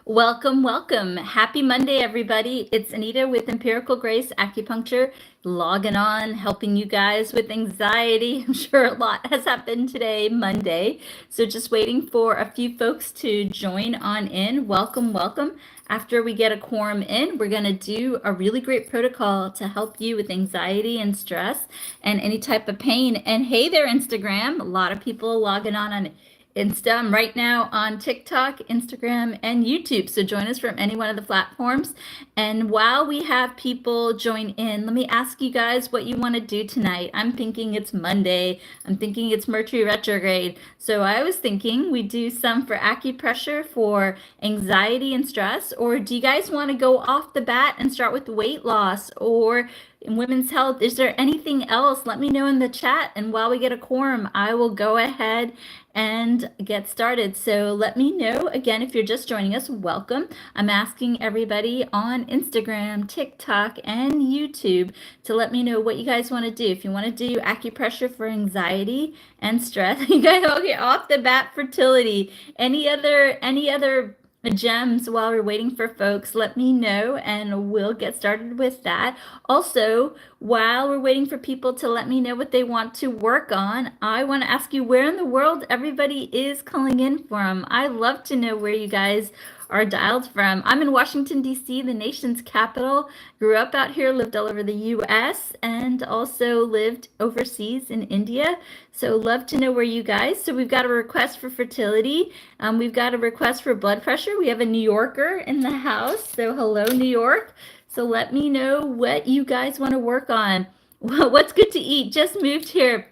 Welcome, welcome. Happy Monday, everybody. It's Anita with Empirical Grace Acupuncture, logging on, helping you guys with anxiety. I'm sure a lot has happened today, Monday. So just waiting for a few folks to join on in. Welcome, welcome. After we get a quorum in, we're going to do a really great protocol to help you with anxiety and stress and any type of pain. And hey there, Instagram. A lot of people logging on Insta. I'm right now on TikTok, Instagram, and YouTube. So join us from any one of the platforms. And while we have people join in, let me ask you guys what you want to do tonight. I'm thinking it's Monday. I'm thinking it's Mercury retrograde. So I was thinking we do some for acupressure for anxiety and stress. Or do you guys want to go off the bat and start with weight loss or in women's health? Is there anything else? Let me know in the chat. And while we get a quorum, I will go ahead and get started. So let me know. Again, if you're just joining us, welcome. I'm asking everybody on Instagram, TikTok, and YouTube to let me know what you guys want to do. If you want to do acupressure for anxiety and stress, you guys, okay, off the bat, fertility, any other gems while we're waiting for folks, let me know and we'll get started with that. Also, while we're waiting for people to let me know what they want to work on, I want to ask you where in the world everybody is calling in from. I love to know where you guys are dialed from. I'm in Washington, D.C., the nation's capital. Grew up out here, lived all over the U.S., and also lived overseas in India. So love to know where you guys. So we've got a request for fertility. We've got a request for blood pressure. We have a New Yorker in the house. So hello, New York. So let me know what you guys want to work on. What's good to eat? Just moved here.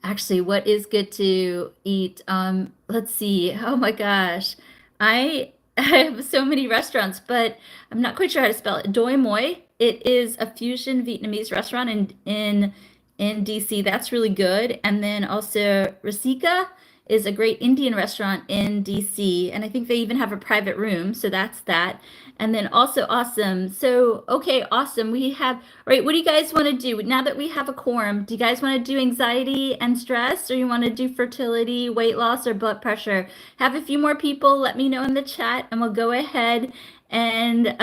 Actually, what is good to eat? Let's see. Oh my gosh. I I have so many restaurants, but I'm not quite sure how to spell it. Doi Moi. It is a fusion Vietnamese restaurant in DC. That's really good. And then also Rasika is a great Indian restaurant in DC, and I think they even have a private room, so that's that. And then also awesome. So okay, awesome. We have, all right, what do you guys want to do now that we have a quorum? Do you guys want to do anxiety and stress, or you want to do fertility, weight loss, or blood pressure? Have a few more people, let me know in the chat, and we'll go ahead and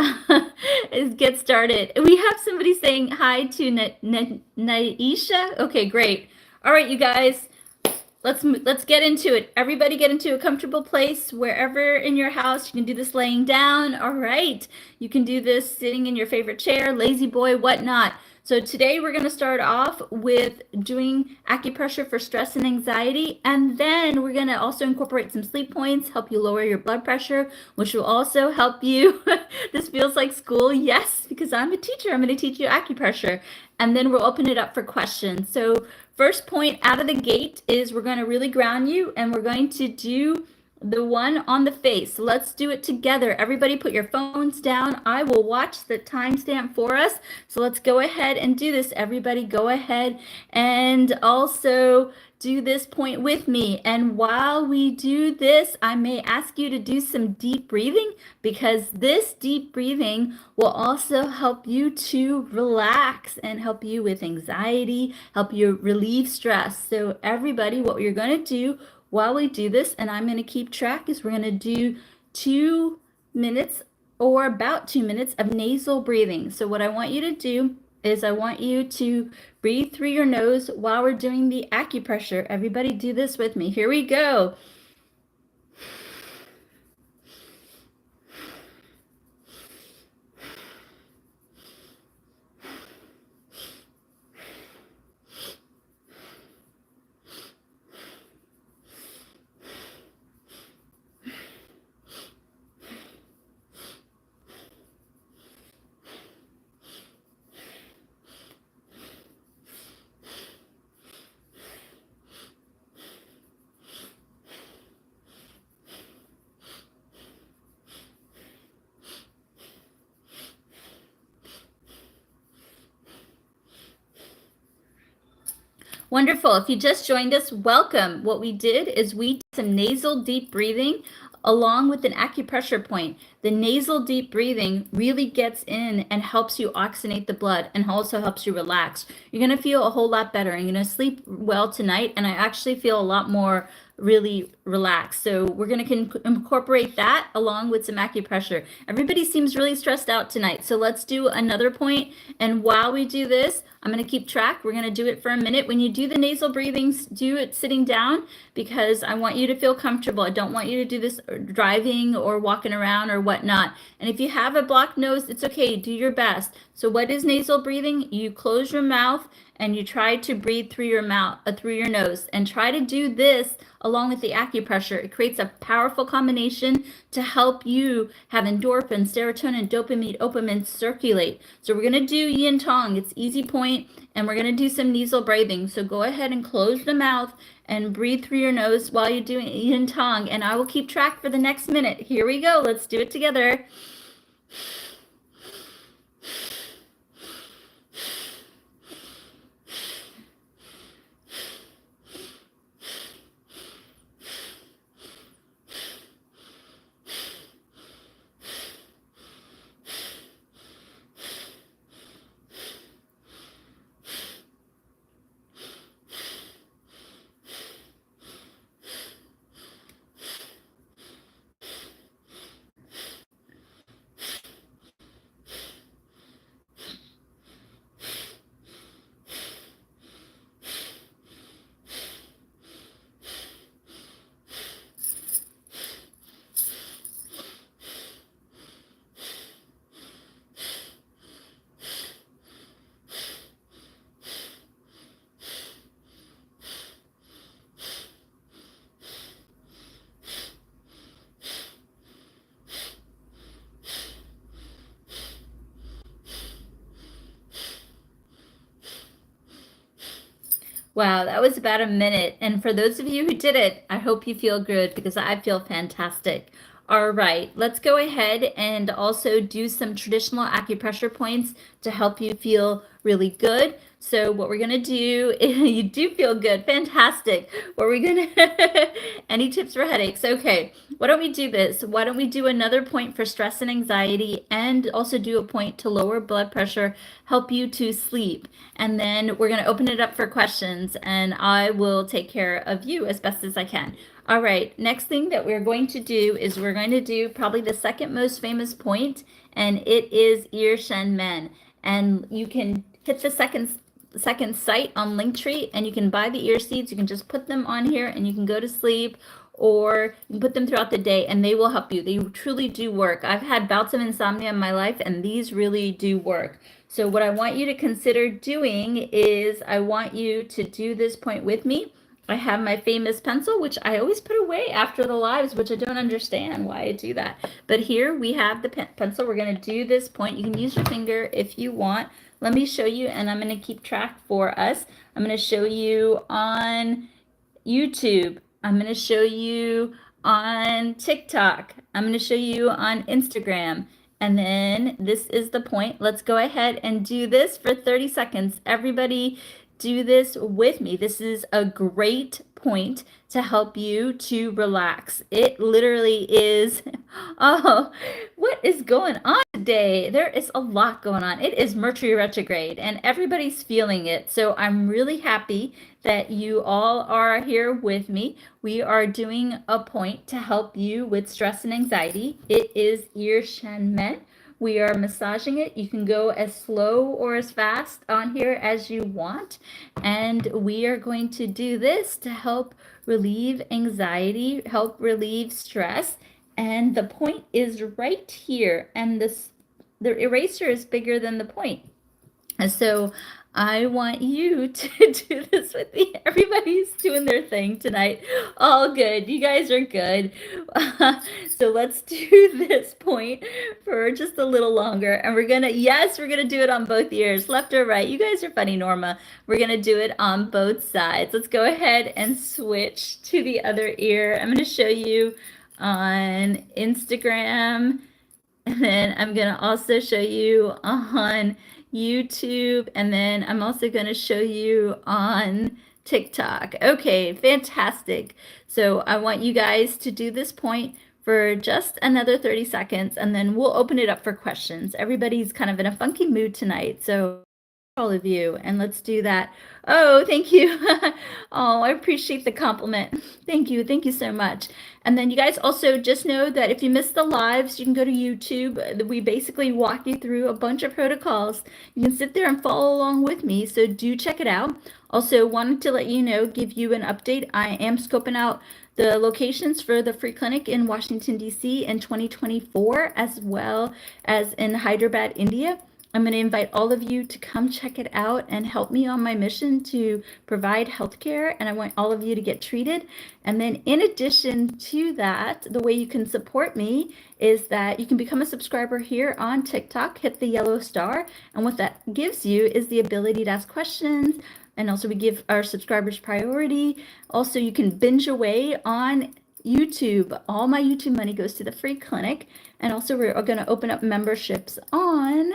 get started. We have somebody saying hi to Naisha. Okay, great. All right, you guys. Let's get into it. Everybody get into a comfortable place wherever in your house. You can do this laying down. All right. You can do this sitting in your favorite chair, lazy boy, whatnot. So today we're going to start off with doing acupressure for stress and anxiety, and then we're going to also incorporate some sleep points, help you lower your blood pressure, which will also help you. This feels like school. Yes, because I'm a teacher. I'm going to teach you acupressure, and then we'll open it up for questions. So first point out of the gate is we're going to really ground you, and we're going to do the one on the face. So let's do it together. Everybody put your phones down. I will watch the timestamp for us. So let's go ahead and do this. Everybody go ahead and also do this point with me. And while we do this, I may ask you to do some deep breathing, because this deep breathing will also help you to relax and help you with anxiety, help you relieve stress. So everybody, what you're going to do while we do this, and I'm going to keep track, is we're going to do 2 minutes or about 2 minutes of nasal breathing. So what I want you to do is I want you to breathe through your nose while we're doing the acupressure. Everybody do this with me. Here we go. Wonderful. If you just joined us, welcome. What we did is we did some nasal deep breathing along with an acupressure point. The nasal deep breathing really gets in and helps you oxygenate the blood and also helps you relax. You're going to feel a whole lot better. You're going to sleep well tonight, and I actually feel a lot more really relax. So we're going to incorporate that along with some acupressure. Everybody seems really stressed out tonight. So let's do another point. And while we do this, I'm going to keep track. We're going to do it for a minute. When you do the nasal breathings, do it sitting down because I want you to feel comfortable. I don't want you to do this driving or walking around or whatnot. And if you have a blocked nose, it's okay. Do your best. So what is nasal breathing? You close your mouth and you try to breathe through your mouth, through your nose, and try to do this along with the acupressure. It creates a powerful combination to help you have endorphins, serotonin, dopamine circulate. So we're going to do yin tong. It's easy point, and we're going to do some nasal breathing. So go ahead and close the mouth and breathe through your nose while you're doing yin tong, and I will keep track for the next minute. Here we go. Let's do it together. Wow, that was about a minute. And for those of you who did it, I hope you feel good because I feel fantastic. All right, let's go ahead and also do some traditional acupressure points to help you feel really good. So what we're going to do, you do feel good. Fantastic. What are we going to, any tips for headaches? Okay, why don't we do this? Why don't we do another point for stress and anxiety and also do a point to lower blood pressure, help you to sleep. And then we're going to open it up for questions and I will take care of you as best as I can. All right, next thing that we're going to do is we're going to do probably the second most famous point, and it is ear shen men. And you can hit the second site on Linktree and you can buy the ear seeds. You can just put them on here and you can go to sleep, or you can put them throughout the day and they will help you. They truly do work. I've had bouts of insomnia in my life and these really do work. So what I want you to consider doing is I want you to do this point with me. I have my famous pencil, which I always put away after the lives, which I don't understand why I do that. But here we have the pencil. We're going to do this point. You can use your finger if you want. Let me show you, and I'm going to keep track for us. I'm going to show you on YouTube. I'm going to show you on TikTok. I'm going to show you on Instagram. And then this is the point. Let's go ahead and do this for 30 seconds. Everybody do this with me. This is a great point to help you to relax. It literally is, oh, what is going on today? There is a lot going on. It is Mercury retrograde and everybody's feeling it. So I'm really happy that you all are here with me. We are doing a point to help you with stress and anxiety. It is ear shen men. We are massaging it. You can go as slow or as fast on here as you want. And we are going to do this to help relieve anxiety, help relieve stress. And the point is right here. And the eraser is bigger than the point. And so I want you to do this with me. Everybody's doing their thing tonight. All good. You guys are good. So let's do this point for just a little longer. And we're going to, yes, we're going to do it on both ears, left or right. You guys are funny, Norma. We're going to do it on both sides. Let's go ahead and switch to the other ear. I'm going to show you on Instagram. And then I'm going to also show you on YouTube, and then I'm also going to show you on TikTok. Okay, fantastic. So I want you guys to do this point for just another 30 seconds, and then we'll open it up for questions. Everybody's kind of in a funky mood tonight, so all of you, and let's do that. Oh, thank you. Oh, I appreciate the compliment. Thank you so much. And then you guys also just know that if you miss the lives, you can go to YouTube. We basically walk you through a bunch of protocols. You can sit there and follow along with me, so do check it out. Also wanted to let you know, give you an update. I am scoping out the locations for the free clinic in Washington, D.C. in 2024, as well as in Hyderabad, India. I'm going to invite all of you to come check it out and help me on my mission to provide healthcare. And I want all of you to get treated. And then in addition to that, the way you can support me is that you can become a subscriber here on TikTok, hit the yellow star. And what that gives you is the ability to ask questions. And also we give our subscribers priority. Also, you can binge away on YouTube. All my YouTube money goes to the free clinic. And also we're going to open up memberships on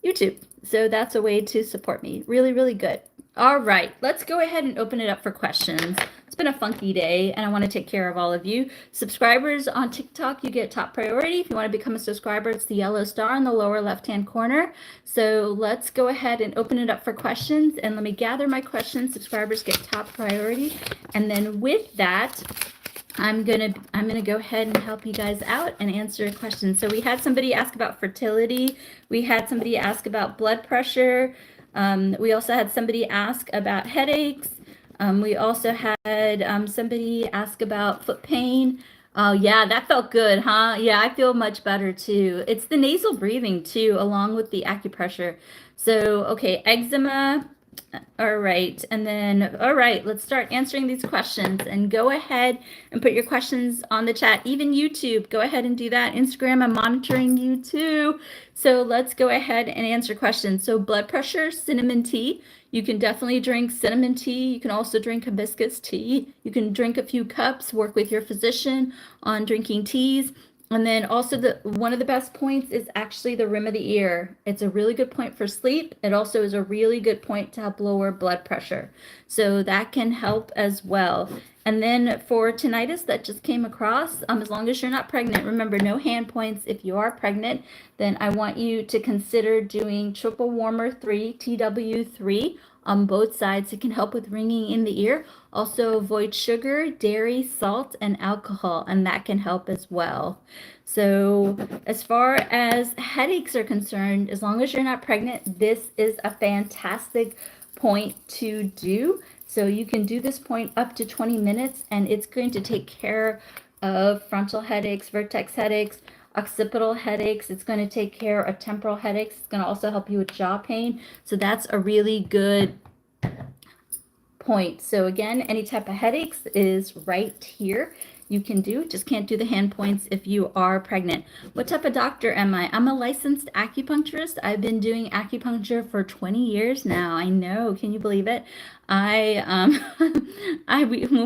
YouTube. So that's a way to support me. Really, really good. All right, let's go ahead and open it up for questions. It's been a funky day and I want to take care of all of you. Subscribers on TikTok, you get top priority. If you want to become a subscriber, it's the yellow star in the lower left-hand corner. So let's go ahead and open it up for questions, and let me gather my questions. Subscribers get top priority. And then with that, I'm gonna go ahead and help you guys out and answer questions. So we had somebody ask about fertility. We had somebody ask about blood pressure. We also had somebody ask about headaches. We also had somebody ask about foot pain. Oh yeah, that felt good, huh? Yeah, I feel much better too. It's the nasal breathing too, along with the acupressure. So, okay, eczema. All right, and then, all right, let's start answering these questions, and go ahead and put your questions on the chat. Even YouTube, go ahead and do that. Instagram, I'm monitoring you too. So let's go ahead and answer questions. So blood pressure, cinnamon tea. You can definitely drink cinnamon tea. You can also drink hibiscus tea. You can drink a few cups, work with your physician on drinking teas. And then also one of the best points is actually the rim of the ear. It's a really good point for sleep. It also is a really good point to help lower blood pressure. So that can help as well. And then for tinnitus that just came across, as long as you're not pregnant, remember no hand points. If you are pregnant, then I want you to consider doing triple warmer 3, TW3, on both sides. It can help with ringing in the ear. Also avoid sugar, dairy, salt, and alcohol, and that can help as well. So as far as headaches are concerned, as long as you're not pregnant, this is a fantastic point to do. So you can do this point up to 20 minutes, and it's going to take care of frontal headaches, vertex headaches, occipital headaches. It's going to take care of temporal headaches. It's going to also help you with jaw pain. So that's a really good point. So again, any type of headaches is right here. You can do, just can't do the hand points if you are pregnant. What type of doctor am I? I'm a licensed acupuncturist. I've been doing acupuncture for 20 years now. I know, can you believe it? When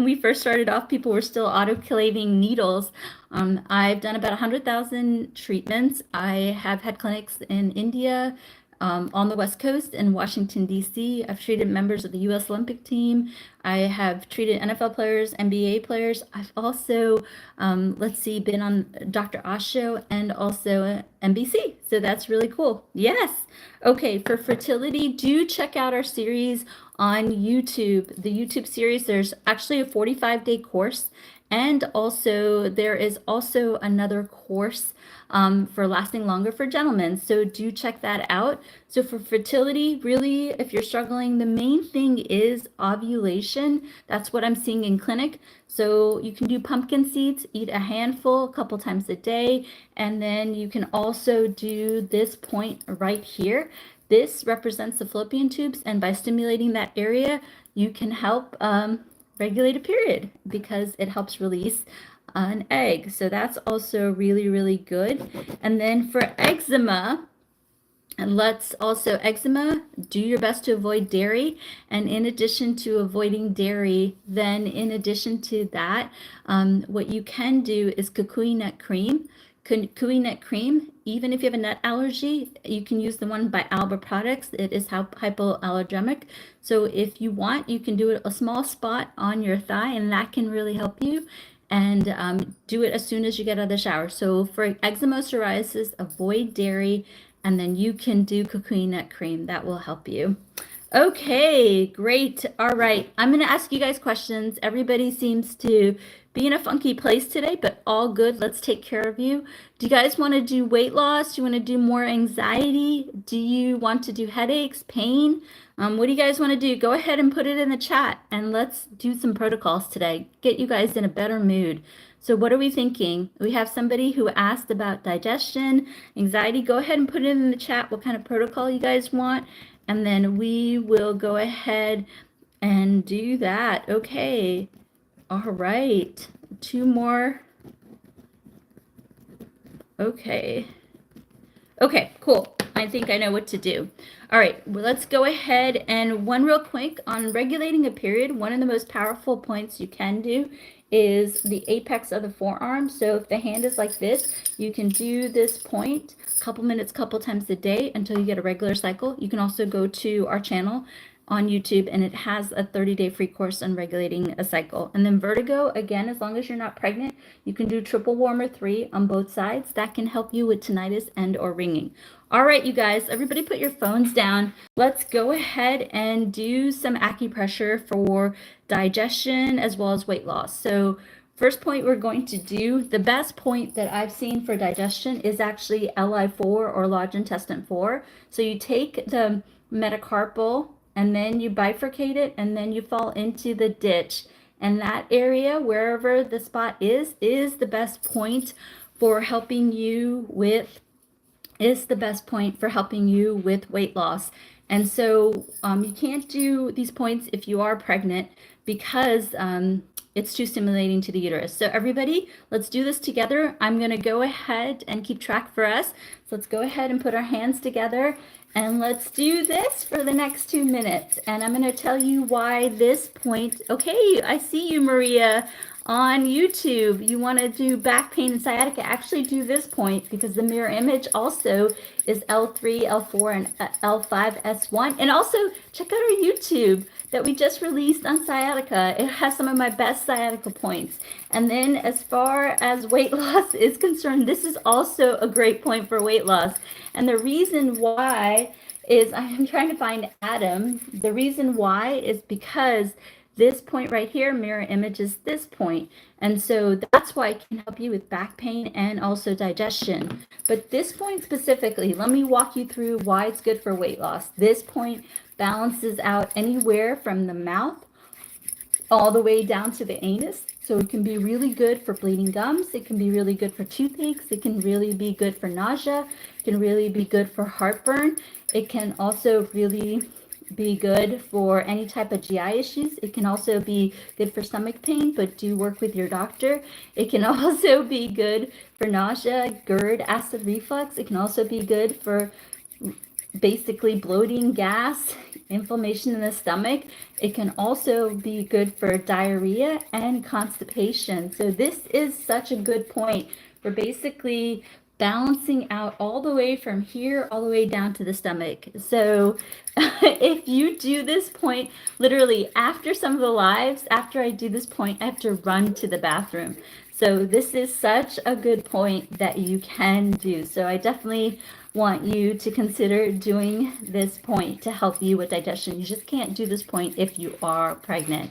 we first started off, people were still autoclaving needles. I've done about 100,000 treatments. I have had clinics in India, on the West Coast in Washington, D.C. I've treated members of the U.S. Olympic team. I have treated NFL players, NBA players. I've also, been on Dr. Osh show and also NBC. So that's really cool. Yes. Okay, for fertility, do check out our series on YouTube. The YouTube series, there's actually a 45-day course. And also, there is also another course for lasting longer for gentlemen. So do check that out. So for fertility, really, if you're struggling, the main thing is ovulation. That's what I'm seeing in clinic. So you can do pumpkin seeds, eat a handful a couple times a day. And then you can also do this point right here. This represents the fallopian tubes. And by stimulating that area, you can help regulate a period because it helps release an egg. So that's also really, really good. And then for eczema, eczema, do your best to avoid dairy. And in addition to avoiding dairy, then in addition to that, what you can do is kukui nut cream. Kukui nut cream, even if you have a nut allergy, you can use the one by Alba Products. It is hypoallergenic. So if you want, you can do it a small spot on your thigh, and that can really help you. And do it as soon as you get out of the shower. So for eczema, psoriasis, avoid dairy and then you can do cocoon nut cream. That will help you. Okay, great. All right. I'm going to ask you guys questions. Everybody seems to be in a funky place today, but all good. Let's take care of you. Do you guys want to do weight loss? Do you want to do more anxiety? Do you want to do headaches, pain? What do you guys want to do? Go ahead and put it in the chat and let's do some protocols today. Get you guys in a better mood. So what are we thinking? We have somebody who asked about digestion, anxiety. Go ahead and put it in the chat what kind of protocol you guys want. And then we will go ahead and do that. Okay. All right. Two more. Okay. Okay, cool. I think I know what to do. All right, well, let's go ahead and one real quick on regulating a period. One of the most powerful points you can do is the apex of the forearm. So if the hand is like this, you can do this point a couple minutes, couple times a day until you get a regular cycle. You can also go to our channel on YouTube, and it has a 30-day free course on regulating a cycle. And then vertigo, again, as long as you're not pregnant, you can do triple warmer 3 on both sides. That can help you with tinnitus and or ringing. All right, you guys, everybody put your phones down. Let's go ahead and do some acupressure for digestion as well as weight loss. So first point we're going to do, the best point that I've seen for digestion is actually LI4 or large intestine 4. So you take the metacarpal and then you bifurcate it and then you fall into the ditch. And that area, wherever the spot is the best point for helping you with weight loss. And so you can't do these points if you are pregnant because it's too stimulating to the uterus. So everybody, let's do this together. I'm going to go ahead and keep track for us. So let's go ahead and put our hands together and let's do this for the next 2 minutes. And I'm going to tell you why this point. Okay, I see you, Maria, on YouTube. You want to do back pain and sciatica. Actually do this point because the mirror image also is L3, L4, and L5, S1. And also check out our YouTube that we just released on sciatica. It has some of my best sciatica points. And then as far as weight loss is concerned, this is also a great point for weight loss. And the reason why is I'm trying to find Adam. The reason why is because this point right here mirror images this point. And so that's why it can help you with back pain and also digestion. But this point specifically, let me walk you through why it's good for weight loss. This point balances out anywhere from the mouth all the way down to the anus. So it can be really good for bleeding gums. It can be really good for toothaches. It can really be good for nausea. It can really be good for heartburn. It can also really be good for any type of GI issues. It can also be good for stomach pain, but do work with your doctor. It can also be good for nausea, GERD, acid reflux. It can also be good for basically bloating, gas, inflammation in the stomach. It can also be good for diarrhea and constipation. So this is such a good point for basically balancing out all the way from here all the way down to the stomach. So if you do this point, literally after some of the lives, after I do this point, I have to run to the bathroom. So this is such a good point that you can do. So I definitely want you to consider doing this point to help you with digestion. You just can't do this point if you are pregnant.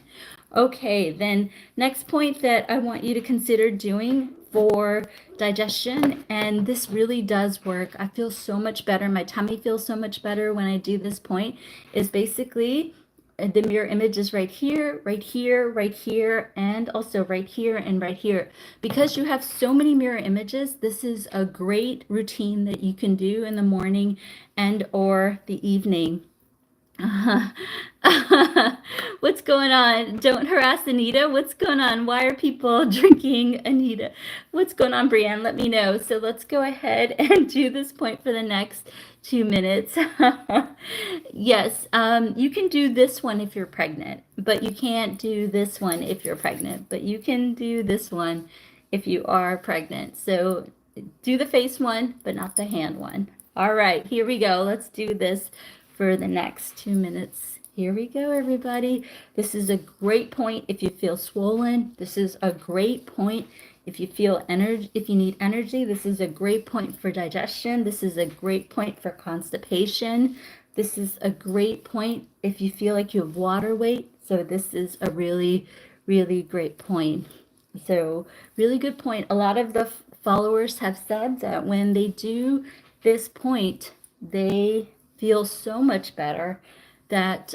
Okay, then next point that I want you to consider doing for digestion, and this really does work. I feel so much better. My tummy feels so much better when I do this point, is basically the mirror image is right here, right here, right here, and also right here and right here. Because you have so many mirror images, this is a great routine that you can do in the morning and or the evening. What's going on? Don't harass Anita. What's going on? Why are people drinking, Anita? What's going on, Brianne? Let me know. So let's go ahead and do this point for the next 2 minutes. Yes, you can do this one if you're pregnant, but you can't do this one if you're pregnant, but you can do this one if you are pregnant. So do the face one, but not the hand one. All right, here we go. Let's do this for the next 2 minutes. Here we go, everybody. This is a great point if you feel swollen. This is a great point If you feel energy, if you need energy, this is a great point for digestion. This is a great point for constipation. This is a great point if you feel like you have water weight. So this is a really, really great point. So really good point. A lot of the followers have said that when they do this point, they feel so much better that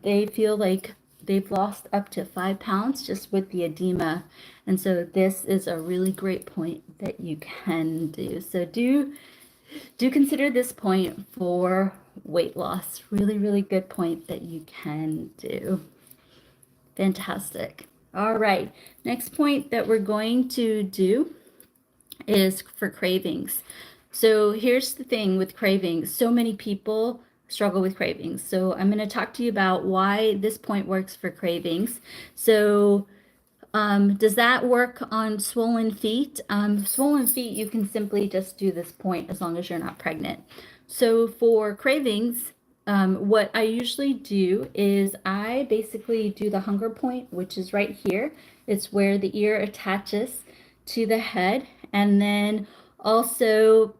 they feel like they've lost up to 5 pounds just with the edema. And so this is a really great point that you can do. So do consider this point for weight loss. Really, really good point that you can do. Fantastic. All right. Next point that we're going to do is for cravings. So here's the thing with cravings. So many people struggle with cravings. So I'm going to talk to you about why this point works for cravings. So does that work on swollen feet? Swollen feet, you can simply just do this point as long as you're not pregnant. So for cravings, what I usually do is I basically do the hunger point, which is right here. It's where the ear attaches to the head. And then also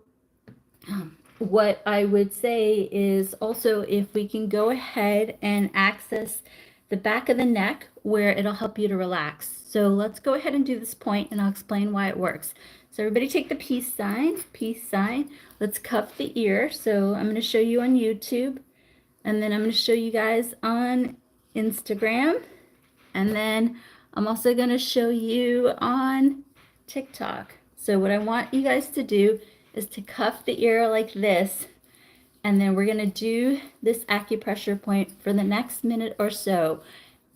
what I would say is also if we can go ahead and access the back of the neck where it'll help you to relax. So let's go ahead and do this point and I'll explain why it works. So everybody take the peace sign, peace sign. Let's cup the ear. So I'm going to show you on YouTube and then I'm going to show you guys on Instagram. And then I'm also going to show you on TikTok. So what I want you guys to do is to cuff the ear like this. And then we're going to do this acupressure point for the next minute or so.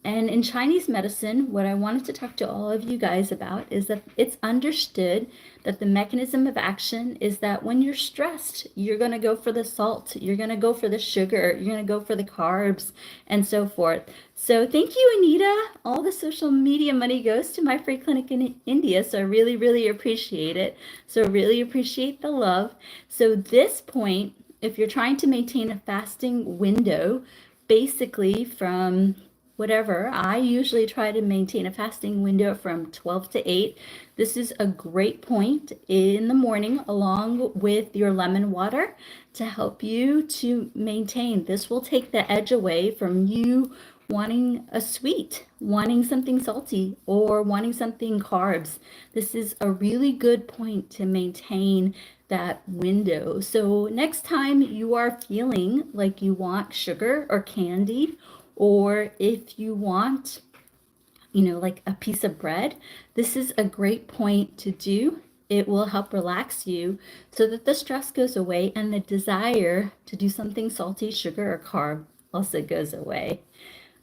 And in Chinese medicine, what I wanted to talk to all of you guys about is that it's understood that the mechanism of action is that when you're stressed, you're going to go for the salt, you're going to go for the sugar, you're going to go for the carbs, and so forth. So thank you, Anita. All the social media money goes to my free clinic in India, so I really, really appreciate it. So really appreciate the love. So this point, if you're trying to maintain a fasting window, basically from whatever, I usually try to maintain a fasting window from 12 to 8. This is a great point in the morning along with your lemon water to help you to maintain. This will take the edge away from you wanting a sweet, wanting something salty, or wanting something carbs. This is a really good point to maintain that window. So next time you are feeling like you want sugar or candy, or if you want, like a piece of bread, this is a great point to do. It will help relax you so that the stress goes away and the desire to do something salty, sugar, or carb also goes away.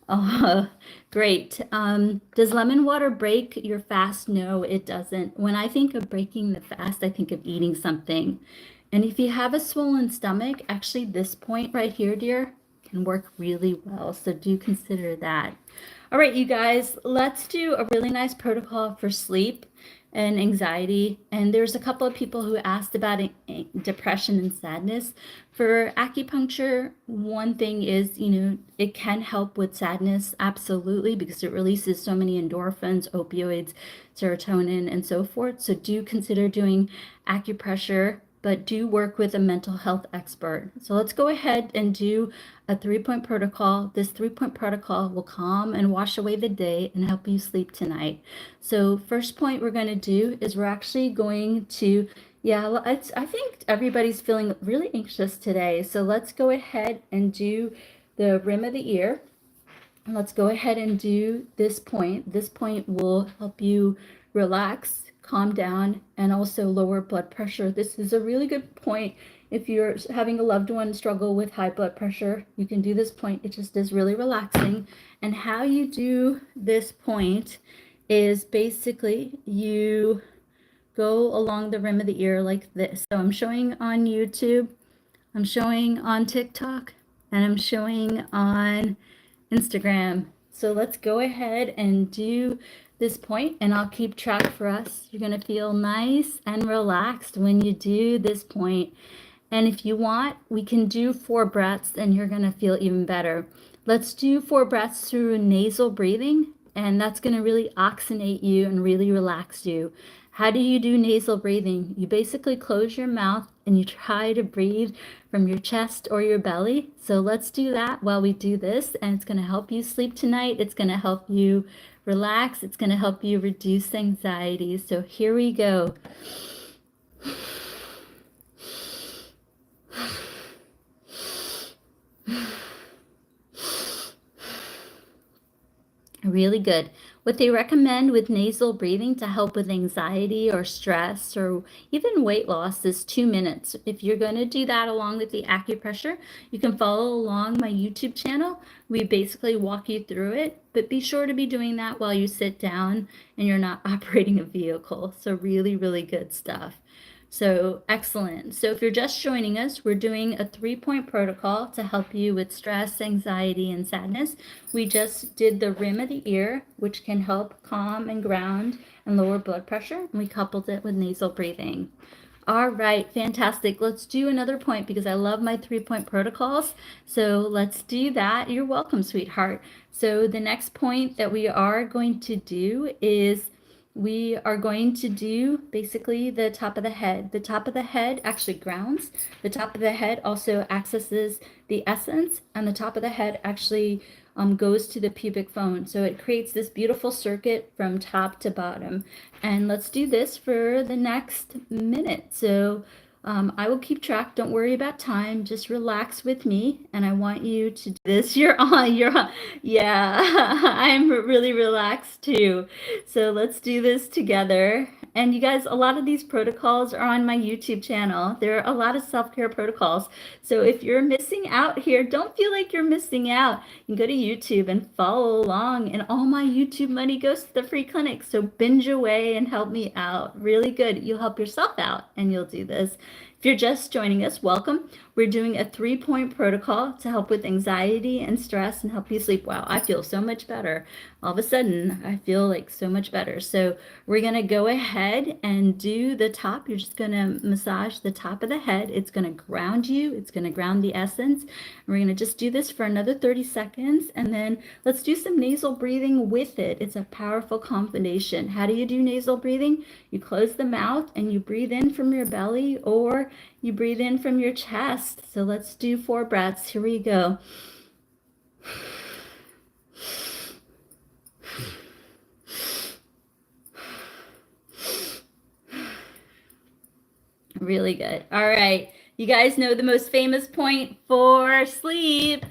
Oh, great. Does lemon water break your fast? No, it doesn't. When I think of breaking the fast, I think of eating something. And if you have a swollen stomach, actually this point right here, dear, can work really well. So do consider that. All right, you guys, let's do a really nice protocol for sleep and anxiety. And there's a couple of people who asked about depression and sadness. For acupuncture, one thing is, it can help with sadness, absolutely, because it releases so many endorphins, opioids, serotonin, and so forth. So do consider doing acupressure, but do work with a mental health expert. So let's go ahead and do a 3-point protocol. This 3-point protocol will calm and wash away the day and help you sleep tonight. So first point we're going to do is we're actually going to, I think everybody's feeling really anxious today. So let's go ahead and do the rim of the ear. Let's go ahead and do this point. This point will help you relax, calm down, and also lower blood pressure. This is a really good point. If you're having a loved one struggle with high blood pressure, you can do this point. It just is really relaxing. And how you do this point is basically you go along the rim of the ear like this. So I'm showing on YouTube, I'm showing on TikTok, and I'm showing on Instagram. So let's go ahead and do this point and I'll keep track for us. You're going to feel nice and relaxed when you do this point. And if you want, we can do 4 breaths and you're going to feel even better. Let's do 4 breaths through nasal breathing, and that's going to really oxygenate you and really relax you. How do you do nasal breathing? You basically close your mouth and you try to breathe from your chest or your belly. So let's do that while we do this, and it's going to help you sleep tonight. It's going to help you relax. It's going to help you reduce anxiety. So here we go. Really good. What they recommend with nasal breathing to help with anxiety or stress or even weight loss is 2 minutes. If you're going to do that along with the acupressure, you can follow along my YouTube channel. We basically walk you through it, but be sure to be doing that while you sit down and you're not operating a vehicle. So really, really good stuff. So excellent. So if you're just joining us, we're doing a 3-point protocol to help you with stress, anxiety, and sadness. We just did the rim of the ear, which can help calm and ground and lower blood pressure. And we coupled it with nasal breathing. All right, fantastic. Let's do another point because I love my 3-point protocols. So let's do that. You're welcome, sweetheart. So the next point that we are going to do is we are going to do basically the top of the head. The top of the head actually grounds. The top of the head also accesses the essence, and the top of the head actually goes to the pubic bone. So it creates this beautiful circuit from top to bottom. And let's do this for the next minute. So I will keep track. Don't worry about time. Just relax with me. And I want you to do this. You're on. You're on. Yeah, I'm really relaxed too. So let's do this together. And you guys, a lot of these protocols are on my YouTube channel. There are a lot of self-care protocols. So if you're missing out here, don't feel like you're missing out. You can go to YouTube and follow along. And all my YouTube money goes to the free clinic. So binge away and help me out. Really good. You'll help yourself out and you'll do this. If you're just joining us, welcome. We're doing a 3-point protocol to help with anxiety and stress and help you sleep. Wow, I feel so much better. All of a sudden, I feel like so much better. So we're going to go ahead and do the top. You're just going to massage the top of the head. It's going to ground you. It's going to ground the essence. And we're going to just do this for another 30 seconds. And then let's do some nasal breathing with it. It's a powerful combination. How do you do nasal breathing? You close the mouth and you breathe in from your belly, or you breathe in from your chest. So let's do 4 breaths. Here we go. Really good. All right. You guys know the most famous point for sleep.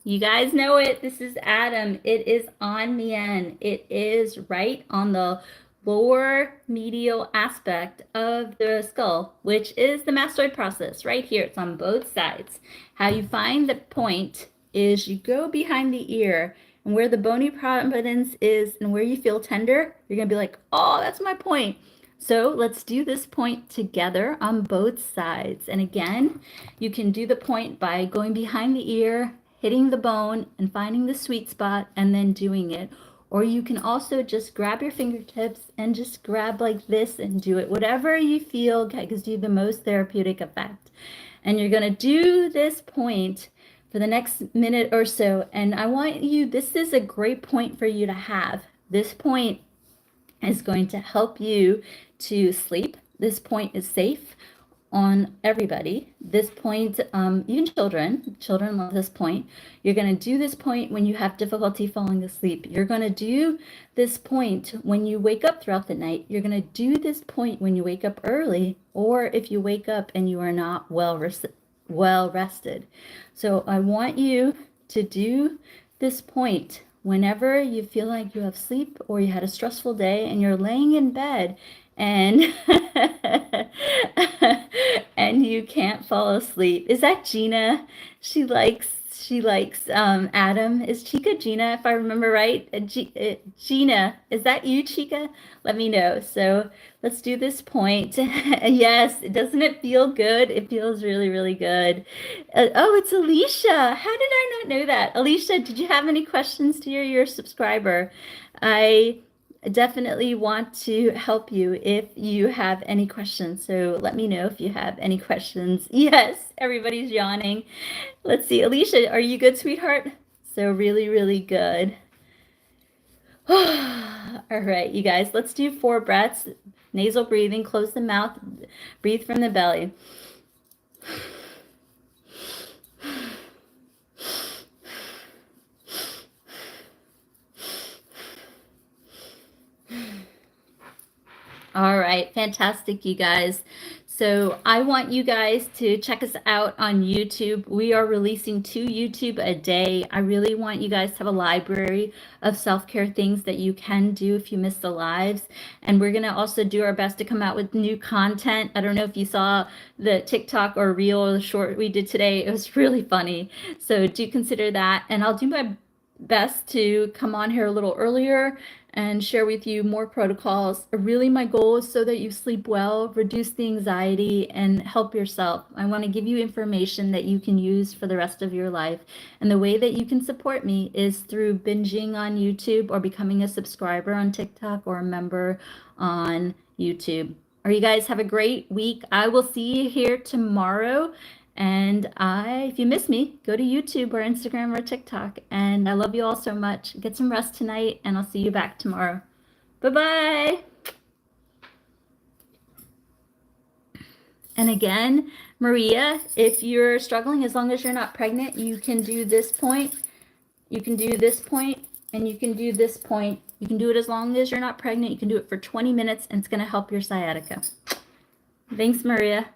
You guys know it. This is Adam. It is on Mien. It is right on the lower medial aspect of the skull, which is the mastoid process right here. It's on both sides. How you find the point is you go behind the ear, and where the bony prominence is and where you feel tender, you're going to be like, oh, that's my point. So let's do this point together on both sides. And again, you can do the point by going behind the ear, hitting the bone and finding the sweet spot and then doing it. Or you can also just grab your fingertips and just grab like this and do it. Whatever you feel gives you the most therapeutic effect. And you're going to do this point for the next minute or so. And I want you, this is a great point for you to have. This point is going to help you to sleep. This point is safe on everybody. This point, even children love this point. You're going to do this point when you have difficulty falling asleep. You're going to do this point when you wake up throughout the night. You're going to do this point when you wake up early, or if you wake up and you are not well rested. So I want you to do this point whenever you feel like you have sleep or you had a stressful day and you're laying in bed and and you can't fall asleep. Is that Gina? She likes Adam. Is Chica Gina, if I remember right? Gina, is that you, Chica? Let me know. So let's do this point. Yes, doesn't it feel good? It feels really, really good. Oh, it's Alicia. How did I not know that? Alicia, did you have any questions to your subscriber? I definitely want to help you if you have any questions. So let me know if you have any questions. Yes, everybody's yawning. Let's see. Alicia, are you good, sweetheart? So really, really good. All right, you guys, let's do 4 breaths. Nasal breathing, close the mouth, breathe from the belly. All right, fantastic, you guys. So I want you guys to check us out on YouTube. We are releasing 2 YouTube a day. I really want you guys to have a library of self-care things that you can do if you miss the lives. And we're going to also do our best to come out with new content. I don't know if you saw the TikTok or reel or the short we did today. It was really funny. So do consider that. And I'll do my best to come on here a little earlier and share with you more protocols. Really, my goal is so that you sleep well, reduce the anxiety, and help yourself. I want to give you information that you can use for the rest of your life. And the way that you can support me is through binging on YouTube or becoming a subscriber on TikTok or a member on YouTube. Or you guys have a great week. I will see you here tomorrow. And if you miss me, go to YouTube or Instagram or TikTok. And I love you all so much. Get some rest tonight, and I'll see you back tomorrow. Bye-bye. And again, Maria, if you're struggling, as long as you're not pregnant, you can do this point. You can do this point, and you can do this point. You can do it as long as you're not pregnant. You can do it for 20 minutes, and it's going to help your sciatica. Thanks, Maria.